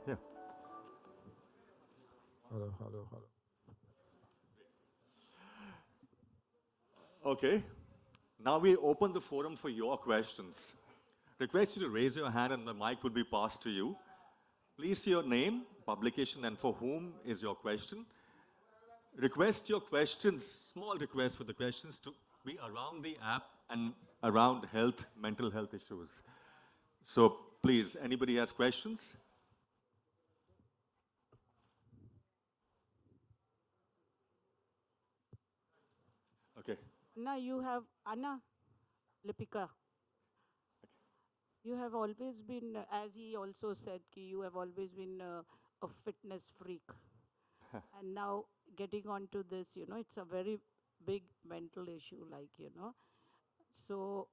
Yeah. Hello, hello, hello. Okay. Now we open the forum for your questions. Request you to raise your hand and the mic will be passed to you. Please say your name, publication, and for whom is your question. Request your questions, small request for the questions to be around the app and around health, mental health issues. So please, anybody has questions? Okay. Anna, you have Anna Lipika. You have always been, as he also said, you have always been a fitness freak. And now getting onto this, it's a very big mental issue, So,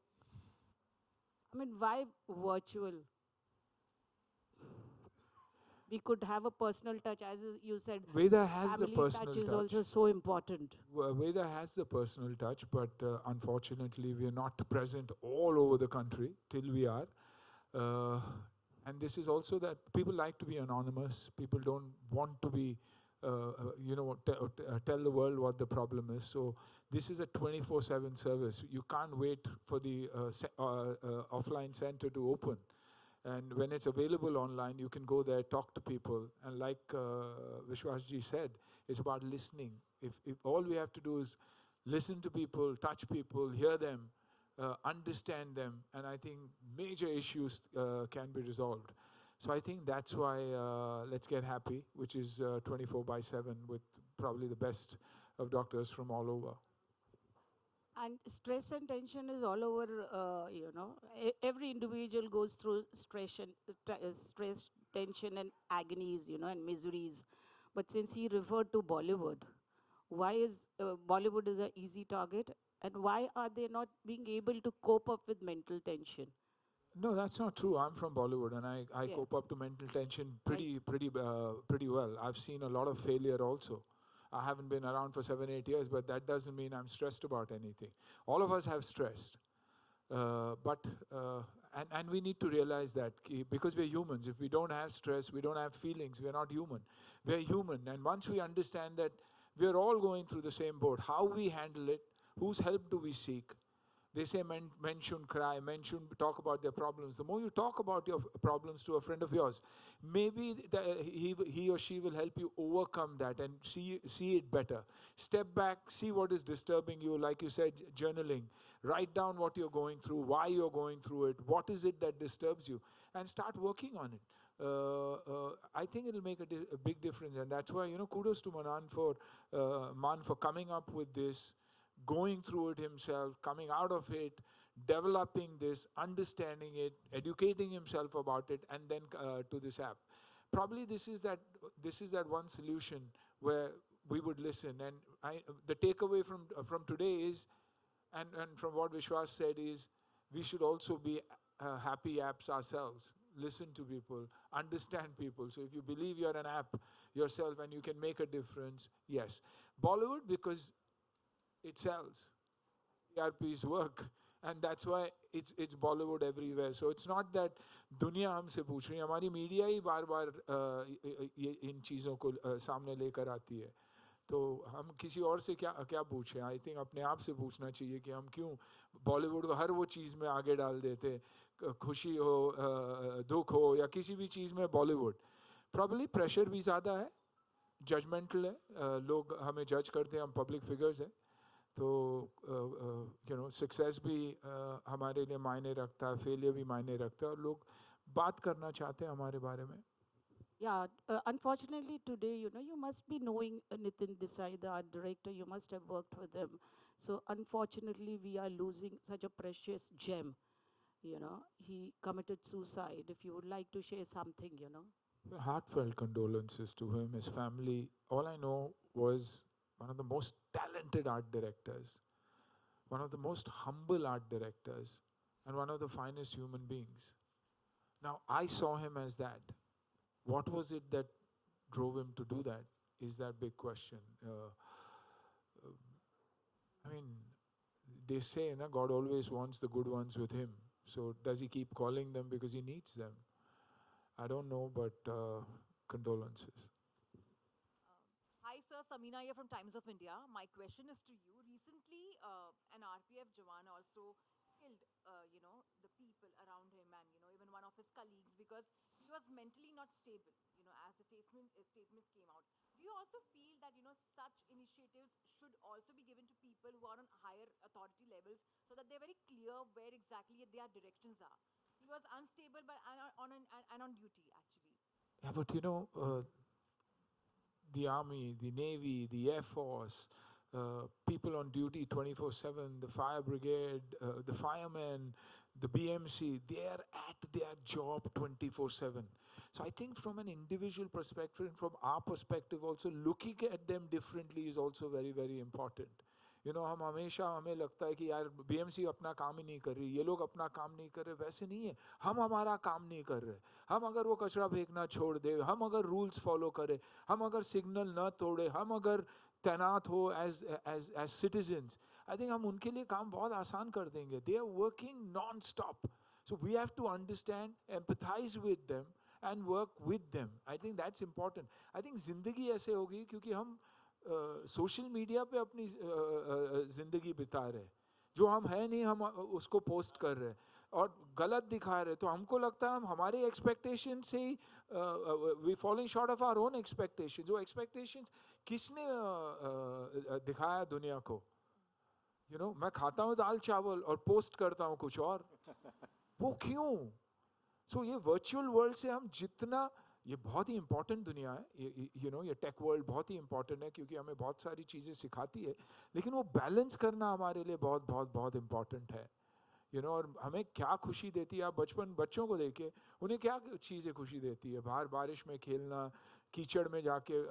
I mean, why virtual? We could have a personal touch, as you said, Veda has the family touch personal is also touch. so important. Veda has the personal touch, but unfortunately, we are not present all over the country till we are. Uh, and this is also that people like to be anonymous. People don't want to be, tell the world what the problem is. So this is a 24/7 service. You can't wait for the offline center to open. And when it's available online, you can go there, talk to people. And like Vishwasji said, it's about listening. If all we have to do is listen to people, touch people, hear them, understand them, and I think major issues can be resolved. So I think that's why Let's Get Happy, which is 24/7 with probably the best of doctors from all over. And stress and tension is all over, every individual goes through stress, tension, and agonies, and miseries. But since he referred to Bollywood, why is Bollywood is an easy target? And why are they not being able to cope up with mental tension? No, that's not true. I'm from Bollywood, and I Yeah, cope up to mental tension I, pretty well. I've seen a lot of failure also. I haven't been around for 7 8 years, but that doesn't mean I'm stressed about anything. All of us have stressed, but and we need to realize that because we're humans. If we don't have stress, we don't have feelings. We're not human. We're human, and once we understand that we're all going through the same boat, how we handle it, whose help do we seek? They say men shouldn't cry, men shouldn't talk about their problems. The more you talk about your problems to a friend of yours, maybe he or she will help you overcome that and see it better. Step back, see what is disturbing you. Like you said, journaling. Write down what you're going through, why you're going through it, what is it that disturbs you, and start working on it. I think it'll make a big difference, and that's why kudos to Man for coming up with this, going through it himself, coming out of it, developing this, understanding it, educating himself about it, and then to this app. Probably this is that one solution where we would listen. And the takeaway from today is, and from what Vishwas said is, we should also be happy apps ourselves. Listen to people, understand people. So if you believe you're an app yourself and you can make a difference, yes. Bollywood, because it sells. TRPs work, and that's why it's Bollywood everywhere. So it's not that दुनिया हमसे पूछ रही है, हमारी media ही बार बार ये इन चीज़ों को सामने लेकर आती है. तो हम किसी और से क्या क्या पूछें? आई थिंक अपने आप से पूछना चाहिए कि हम क्यों बॉलीवुड को हर वो चीज़ में आगे डाल देते. खुशी हो, दुख हो, या किसी भी चीज़ में बॉलीवुड. प्रॉब्ली प्रेशर भी ज़्यादा है, जजमेंटल है, लोग हमें जज करते हैं, हम पब्लिक फिगर्स हैं. तो सक्सेस भी हमारे लिए मायने रखता है, फेलियर भी मायने रखता है, और लोग बात करना चाहते हैं हमारे बारे में. Yeah, unfortunately today, you must be knowing Nitin Desai, the art director. You must have worked with him. So unfortunately, we are losing such a precious gem. He committed suicide. If you would like to share something. Heartfelt condolences to him, his family. All I know was one of the most talented art directors, one of the most humble art directors, and one of the finest human beings. Now, I saw him as that. What was it that drove him to do that? Is that big question. I mean, they say God always wants the good ones with him. So does he keep calling them because he needs them? I don't know, but condolences. Hi, sir. Samina here from Times of India. My question is to you. Recently, an RPF Jawan also killed, the people around him and, even one of his colleagues because he was mentally not stable, as the statements came out. Do you also feel that, such initiatives should also be given to people who are on higher authority levels so that they're very clear where exactly their directions are? He was unstable but and on duty, actually. Yeah, but the army, the navy, the air force, people on duty 24/7, the fire brigade, the firemen, the BMC, they are at their job 24/7. So I think from an individual perspective, and from our perspective also, looking at them differently is also very, very important. हम हमेशा हमें लगता है कि यार BMC अपना काम ही नहीं कर रही, ये लोग अपना काम नहीं कर रहे, वैसे नहीं है. हम हमारा काम नहीं कर रहे. हम अगर वो कचरा फेंकना छोड़ दे, हम अगर रूल्स फॉलो करें, हम अगर सिग्नल न तोड़े, हम अगर तैनात हो एज सिटीजन्स, आई थिंक हम उनके लिए काम बहुत आसान कर देंगे. They are working non stop. So we have to understand, empathize with them and work with them. I think that's important. I think जिंदगी ऐसे होगी क्योंकि हम सोशल मीडिया पे अपनी ज़िंदगी बिता रहे. जो हम है नहीं, हम उसको पोस्ट कर रहे हैं और गलत दिखा रहे. तो हमको लगता है हम हमारे एक्सपेक्टेशन से ही we following short of our own expectation. जो एक्सपेक्टेशंस किसने दिखाया दुनिया को? मैं खाता हूँ दाल चावल और पोस्ट करता हूँ कुछ और. वो क्यों? सो ये वर्चुअल वर्ल्ड से हम जितना, ये बहुत ही इंपॉर्टेंट दुनिया है, ये टेक वर्ल्ड बहुत ही इंपॉर्टेंट है क्योंकि हमें बहुत सारी चीज़ें सिखाती है, लेकिन वो बैलेंस करना हमारे लिए बहुत बहुत बहुत इंपॉर्टेंट है. और हमें क्या खुशी देती है, आप बच्चों को देखे, उन्हें क्या चीज़ें खुशी देती है? बाहर बारिश में खेलना, कीचड़ में जाके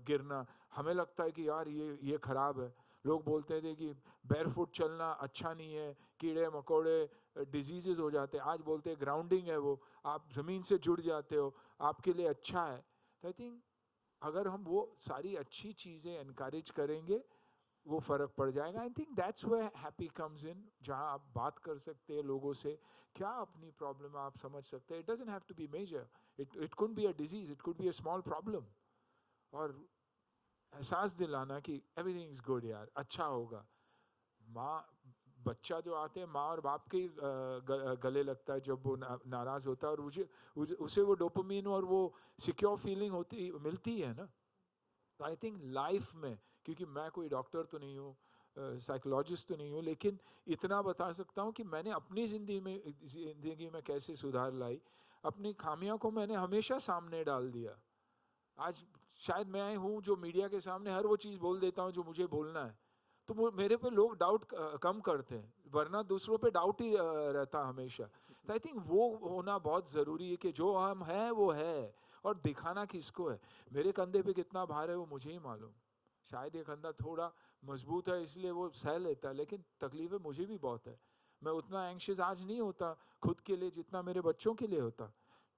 गिरना. हमें लगता है कि यार ये ख़राब है. लोग बोलते थे कि बैरफुट चलना अच्छा नहीं है, कीड़े मकोड़े डिजीज़ेस हो जाते हैं. आज बोलते हैं ग्राउंडिंग है, वो आप ज़मीन से जुड़ जाते हो, आपके लिए अच्छा है. तो आई थिंक अगर हम वो सारी अच्छी चीज़ें एनकरेज करेंगे, वो फ़र्क पड़ जाएगा. I think that's where happy comes in, जहाँ आप बात कर सकते हैं लोगों से, क्या अपनी प्रॉब्लम आप समझ सकते हैं. It doesn't have to be major, it could be a disease, it could be a small problem. और एहसास दिलाना कि एवरीथिंग इज़ गुड, यार अच्छा होगा. बच्चा जो आते हैं, माँ और बाप के गले लगता है जब वो नाराज़ होता है, और उसे वो डोपामिन और वो सिक्योर फीलिंग मिलती है ना. तो आई थिंक लाइफ में, क्योंकि मैं कोई डॉक्टर तो नहीं हूँ, साइकोलॉजिस्ट तो नहीं हूँ, लेकिन इतना बता सकता हूँ कि मैंने अपनी ज़िंदगी में कैसे सुधार लाई. अपनी खामियों को मैंने हमेशा सामने डाल दिया. आज शायद मैं हूँ जो मीडिया के सामने हर वो चीज़ बोल देता हूँ जो मुझे बोलना है. तो मेरे पे लोग डाउट कम करते हैं, वरना दूसरों पे डाउट ही रहता हमेशा. तो आई थिंक वो होना बहुत ज़रूरी है कि जो हम हैं वो है, और दिखाना किसको है. मेरे कंधे पे कितना भार है वो मुझे ही मालूम. शायद ये कंधा थोड़ा मजबूत है इसलिए वो सह लेता है, लेकिन तकलीफ़ें मुझे भी बहुत है. मैं उतना एंग्शियस आज नहीं होता खुद के लिए जितना मेरे बच्चों के लिए होता,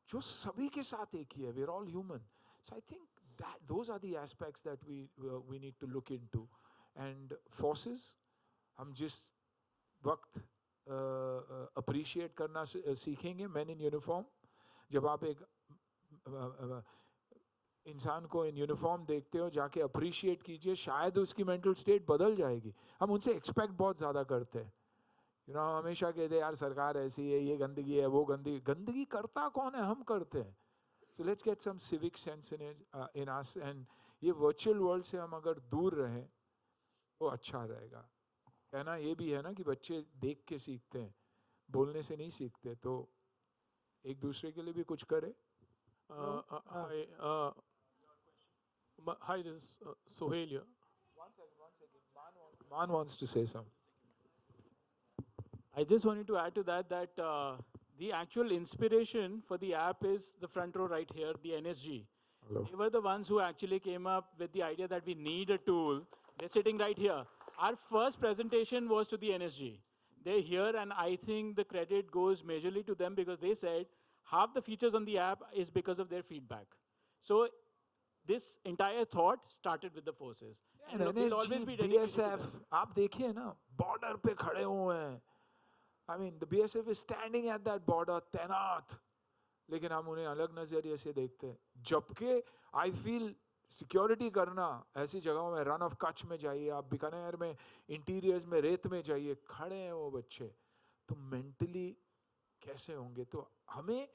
जो सभी के साथ एक ही है. We are all human. So I think that those are the aspects that we need to look into. And forces, हम जिस वक्त appreciate करना सीखेंगे, men in uniform, जब आप एक इंसान को इन यूनिफॉर्म देखते हो, जाके अप्रिशिएट कीजिए, शायद उसकी मेंटल स्टेट बदल जाएगी. हम उनसे एक्सपेक्ट बहुत ज़्यादा करते हैं. हम हमेशा कहते हैं यार सरकार ऐसी है, ये गंदगी है, वो गंदगी करता कौन है? हम करते हैं. So let's get some civic sense in us, and ये virtual world से हम अगर दूर रहें वो अच्छा रहेगा. कहना ये भी है ना कि बच्चे देख के सीखते हैं, बोलने से नहीं सीखते. तो एक दूसरे के लिए भी कुछ करें. Hi, this is Sohail here. One second. Man wants to say something. I just wanted to add to that the actual inspiration for the app is the front row right here, the NSG. Hello. They were the ones who actually came up with the idea that we need a tool. They're sitting right here. Our first presentation was to the NSG. They're here, and I think the credit goes majorly to them because they said half the features on the app is because of their feedback. So this entire thought started with the forces. And look, we'll always be dedicated to BSF, them. आप देखिए ना, border पे खड़े हुए हैं. I mean, the BSF is standing at that border, तैनात. लेकिन हम उन्हें अलग नज़रिए से देखते हैं। जबकि आई फील सिक्योरिटी करना, ऐसी जगहों में रन ऑफ कच्छ में जाइए, आप बीकानेर में इंटीरियर्स में रेत में जाइए, खड़े हैं वो बच्चे, तो मेंटली कैसे होंगे? तो हमें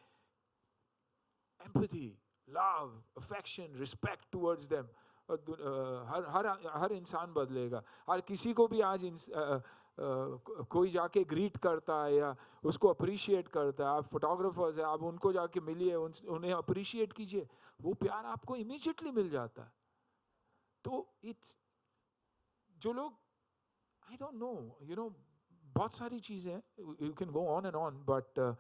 empathy, love, affection, respect towards them, और हर हर हर इंसान बदलेगा। हर किसी को भी आज कोई जाके ग्रीट करता है या उसको अप्रिशिएट करता है, आप फोटोग्राफर्स हैं, आप उनको जाके मिलिए, उन्हें अप्रिशिएट कीजिए, वो प्यार आपको इमीडिएटली मिल जाता है। तो इट्स जो लोग, I don't know, you know, बहुत सारी चीज़ें हैं, you can go on and on, but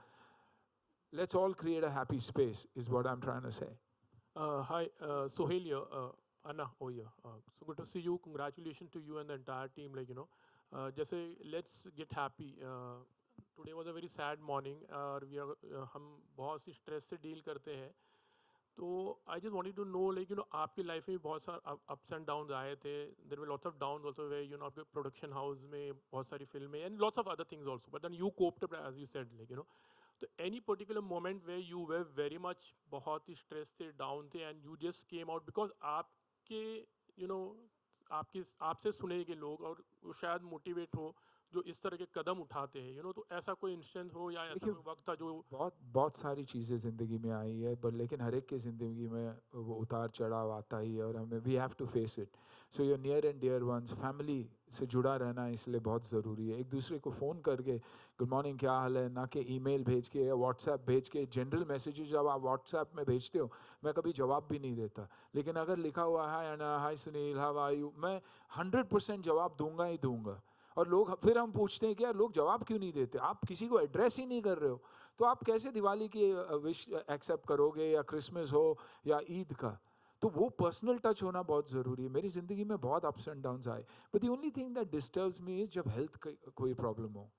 let's all create a happy space is what I'm trying to say. Hi, Sohail here. Anna, oh yeah. So good to see you. Congratulations to you and the entire team. Like, you know, just say, let's get happy. Today was a very sad morning. We are, हम बहुत सी stress से deal करते हैं. तो I just wanted to know, like, you know, आपकी life में बहुत सारे ups and downs आए थे. There were lots of downs also where, you know, आपके production house में बहुत सारी फिल्में and lots of other things also. But then you coped up, as you said, like, you know. तो any particular moment where you were very much बहुत ही stress थे, down थे, and you just came out because आपके, you know, आपसे सुने के लोग और वो शायद motivate हो जो इस तरह के कदम उठाते हैं, you know, तो ऐसा कोई इंस्टेंस हो या ऐसा कोई वक्त था जो बहुत सारी चीज़ें ज़िंदगी में आई है, पर लेकिन हर एक की ज़िंदगी में वो उतार चढ़ाव आता ही है, और हमें we have to face it. So your near and dear ones, family से जुड़ा रहना इसलिए बहुत ज़रूरी है। एक दूसरे को फ़ोन करके गुड मॉर्निंग क्या हाल है, ना कि ईमेल भेज के या व्हाट्सएप भेज के। जनरल मैसेजेस जब आप व्हाट्सएप में भेजते हो, मैं कभी जवाब भी नहीं देता, लेकिन अगर लिखा हुआ है अना, हाय सुनील, हाउ आर यू, मैं 100% जवाब दूंगा ही दूंगा। और लोग फिर हम पूछते हैं कि यार लोग जवाब क्यों नहीं देते, आप किसी को एड्रेस ही नहीं कर रहे हो, तो आप कैसे दिवाली की विश एक्सेप्ट करोगे, या क्रिसमस हो या ईद का? तो वो पर्सनल टच होना बहुत ज़रूरी है। मेरी ज़िंदगी में बहुत अप्स एंड डाउन्स आए, but the only thing that disturbs me is जब हेल्थ कोई प्रॉब्लम हो।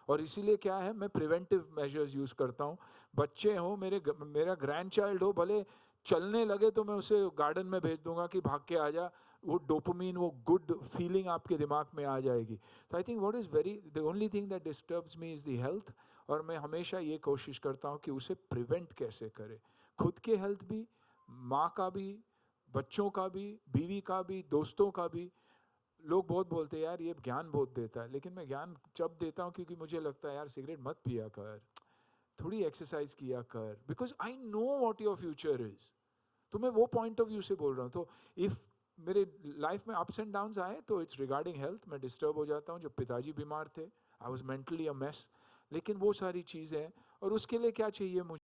और इसीलिए क्या है, मैं प्रिवेंटिव मेजर्स यूज़ करता हूँ। बच्चे हो, मेरा ग्रैंड चाइल्ड हो, भले चलने लगे तो मैं उसे गार्डन में भेज दूंगा कि भाग के आ जा, वो डोपामीन, वो गुड फीलिंग आपके दिमाग में आ जाएगी। तो I think what is very, the only thing that disturbs me is the health, और मैं हमेशा ये कोशिश करता हूँ कि उसे प्रिवेंट कैसे करें, खुद के हेल्थ भी, माँ का भी, बच्चों का भी, बीवी का भी, दोस्तों का भी। लोग बहुत बोलते हैं यार ये ज्ञान बहुत देता है, लेकिन मैं ज्ञान जब देता हूँ क्योंकि मुझे लगता है यार सिगरेट मत पिया कर, थोड़ी एक्सरसाइज किया कर, because I know what your future is. तो मैं वो पॉइंट ऑफ व्यू से बोल रहा हूँ। तो इफ़ मेरे लाइफ में अप्स एंड डाउन्स आए तो इट्स रिगार्डिंग हेल्थ। मैं डिस्टर्ब हो जाता हूँ, जब पिताजी बीमार थे I was mentally a mess, लेकिन वो सारी चीज़ें हैं। और उसके लिए क्या चाहिए मुझे?